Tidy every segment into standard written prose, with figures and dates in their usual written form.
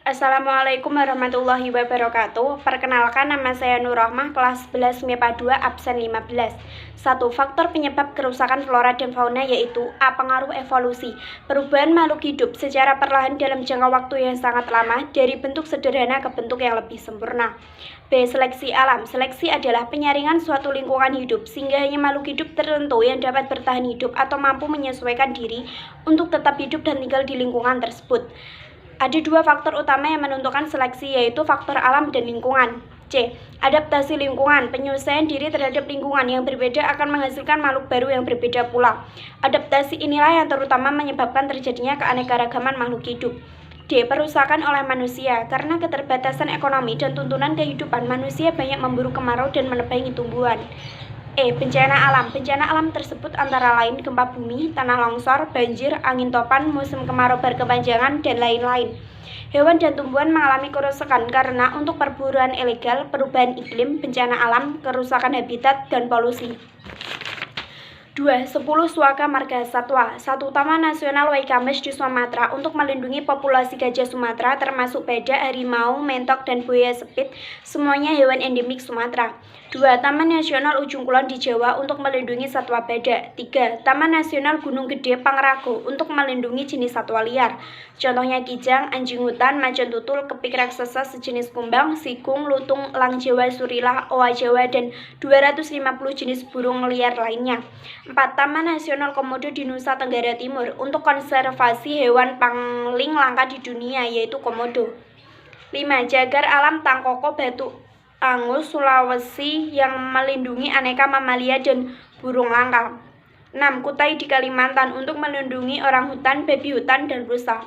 Assalamualaikum warahmatullahi wabarakatuh. Perkenalkan, nama saya Nur Rahmah, kelas 11 MIPA 2, absen 15. 1. Faktor penyebab kerusakan flora dan fauna yaitu A. Pengaruh evolusi. Perubahan makhluk hidup secara perlahan dalam jangka waktu yang sangat lama dari bentuk sederhana ke bentuk yang lebih sempurna. B. Seleksi alam. Seleksi adalah penyaringan suatu lingkungan hidup sehingga hanya makhluk hidup tertentu yang dapat bertahan hidup atau mampu menyesuaikan diri untuk tetap hidup dan tinggal di lingkungan tersebut. Ada dua faktor utama yang menentukan seleksi, yaitu faktor alam dan lingkungan. C. Adaptasi lingkungan. Penyesuaian diri terhadap lingkungan yang berbeda akan menghasilkan makhluk baru yang berbeda pula. Adaptasi inilah yang terutama menyebabkan terjadinya keanekaragaman makhluk hidup. D. Perusakan oleh manusia. Karena keterbatasan ekonomi dan tuntunan kehidupan, manusia banyak memburu kemarau dan menebangi tumbuhan. E. Bencana alam. Bencana alam tersebut antara lain gempa bumi, tanah longsor, banjir, angin topan, musim kemarau berkepanjangan, dan lain-lain. Hewan dan tumbuhan mengalami kerusakan karena untuk perburuan ilegal, perubahan iklim, bencana alam, kerusakan habitat, dan polusi. 2. 10 Suaka Marga Satwa. 1. Taman Nasional Waikames di Sumatera untuk melindungi populasi gajah Sumatera termasuk badak, harimau, mentok, dan buaya sepit, semuanya hewan endemik Sumatera. 2. Taman Nasional Ujung Kulon di Jawa untuk melindungi satwa badak. 3. Taman Nasional Gunung Gede Pangrango untuk melindungi jenis satwa liar. Contohnya kijang, anjing hutan, macan tutul, kepik raksasa sejenis kumbang, sikung, lutung, elang Jawa, surilah, owa Jawa, dan 250 jenis burung liar lainnya. 4. Taman Nasional Komodo di Nusa Tenggara Timur untuk konservasi hewan paling langka di dunia, yaitu komodo. 5. Jagar Alam Tangkoko Batu Angus, Sulawesi yang melindungi aneka mamalia dan burung langka. 6. Kutai di Kalimantan untuk melindungi orang hutan, babi hutan, dan rusa.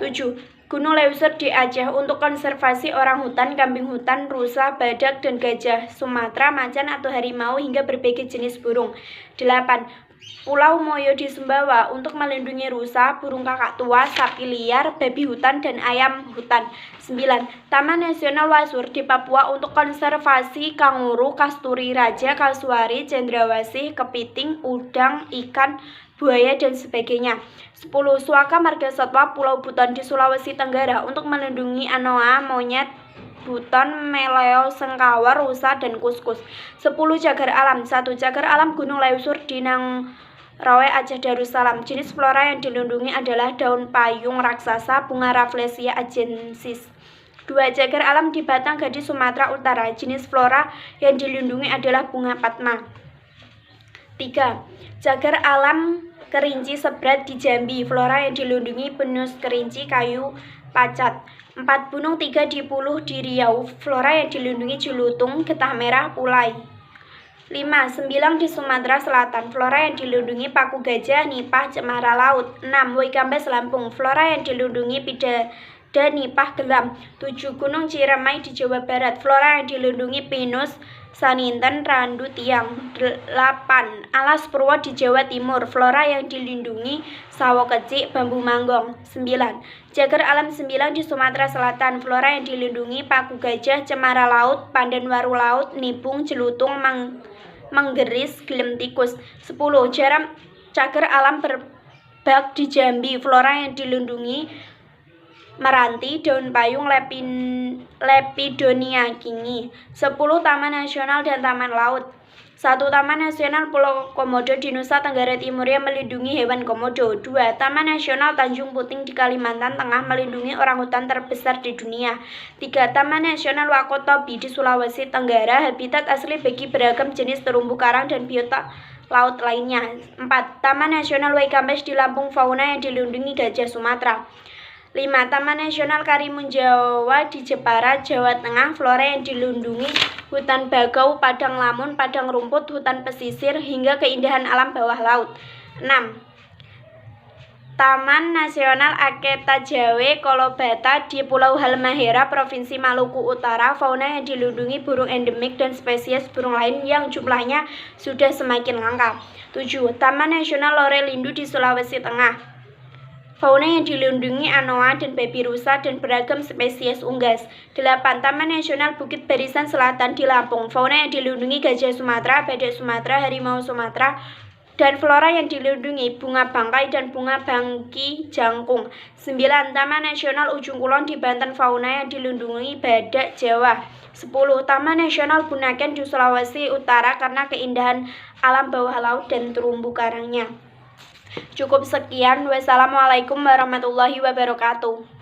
7. Gunung Leuser di Aceh untuk konservasi orang hutan, kambing hutan, rusa, badak, dan gajah Sumatera, macan atau harimau, hingga berbagai jenis burung. 8. Pulau Moyo di Sumbawa untuk melindungi rusa, burung kakak tua, sapi liar, babi hutan, dan ayam hutan. 9. Taman Nasional Wasur di Papua untuk konservasi kanguru, kasturi raja, kasuari, cendrawasih, kepiting, udang, ikan, buaya, dan sebagainya. 10. Suaka Marga Satwa Pulau Buton di Sulawesi Tenggara untuk melindungi anoa, monyet, buton, meleo, sengkawar, rusa, dan kuskus. 10. Cagar alam. 1. Cagar alam Gunung Leuser di Nanggroe, Aceh Darussalam. Jenis flora yang dilindungi adalah daun payung raksasa, bunga Rafflesia agensis. 2. Cagar alam di Batang Gadis, Sumatera Utara. Jenis flora yang dilindungi adalah bunga Padma. 3. Cagar alam Kerinci Sebrat di Jambi. Flora yang dilindungi Pinus kerinci, kayu pacat. 4. Gunung Tiga di Puluh di Riau. Flora yang dilindungi Cilutung, getah merah, pulai. 5. Sembilang di Sumatera Selatan. Flora yang dilindungi paku gajah, nipah, cemara laut. 6. Waikambas Lampung. Flora yang dilindungi pidada, nipah, gelam. 7. Gunung Ciremai di Jawa Barat. Flora yang dilindungi pinus, saninten, randu, tiang. 8. Alas Purwo di Jawa Timur. Flora yang dilindungi sawo kecik, bambu manggong. 9. Cagar alam Sembilang di Sumatera Selatan. Flora yang dilindungi paku gajah, cemara laut, pandan waru laut, nibung, celutung, menggeris, gelem tikus. 10. Cagar alam Berbak di Jambi. Flora yang dilindungi meranti, daun payung, Lepidonia kingi. 10. Taman Nasional dan Taman Laut. 1. Taman Nasional Pulau Komodo di Nusa Tenggara Timur yang melindungi hewan komodo. 2. Taman Nasional Tanjung Puting di Kalimantan Tengah melindungi orangutan terbesar di dunia. 3. Taman Nasional Wakatobi di Sulawesi Tenggara, habitat asli bagi beragam jenis terumbu karang dan biota laut lainnya. 4. Taman Nasional Waikambas di Lampung, fauna yang dilindungi gajah Sumatera. 5. Taman Nasional Karimun Jawa di Jepara, Jawa Tengah. Flora yang dilindungi hutan bakau, padang lamun, padang rumput, hutan pesisir, hingga keindahan alam bawah laut. 6. Taman Nasional Aketa Jawe Kolobata di Pulau Halmahera, Provinsi Maluku Utara. Fauna yang dilindungi burung endemik dan spesies burung lain yang jumlahnya sudah semakin langka. 7. Taman Nasional Lorelindu di Sulawesi Tengah. Fauna yang dilindungi anoa dan babi rusa dan beragam spesies unggas. 8. Taman Nasional Bukit Barisan Selatan di Lampung. Fauna yang dilindungi gajah Sumatera, badak Sumatera, harimau Sumatera, dan flora yang dilindungi, bunga bangkai dan bunga bangki jangkung. 9. Taman Nasional Ujung Kulon di Banten, fauna yang dilindungi badak Jawa. 10. Taman Nasional Bunaken di Sulawesi Utara karena keindahan alam bawah laut dan terumbu karangnya. Cukup sekian. Wassalamualaikum warahmatullahi wabarakatuh.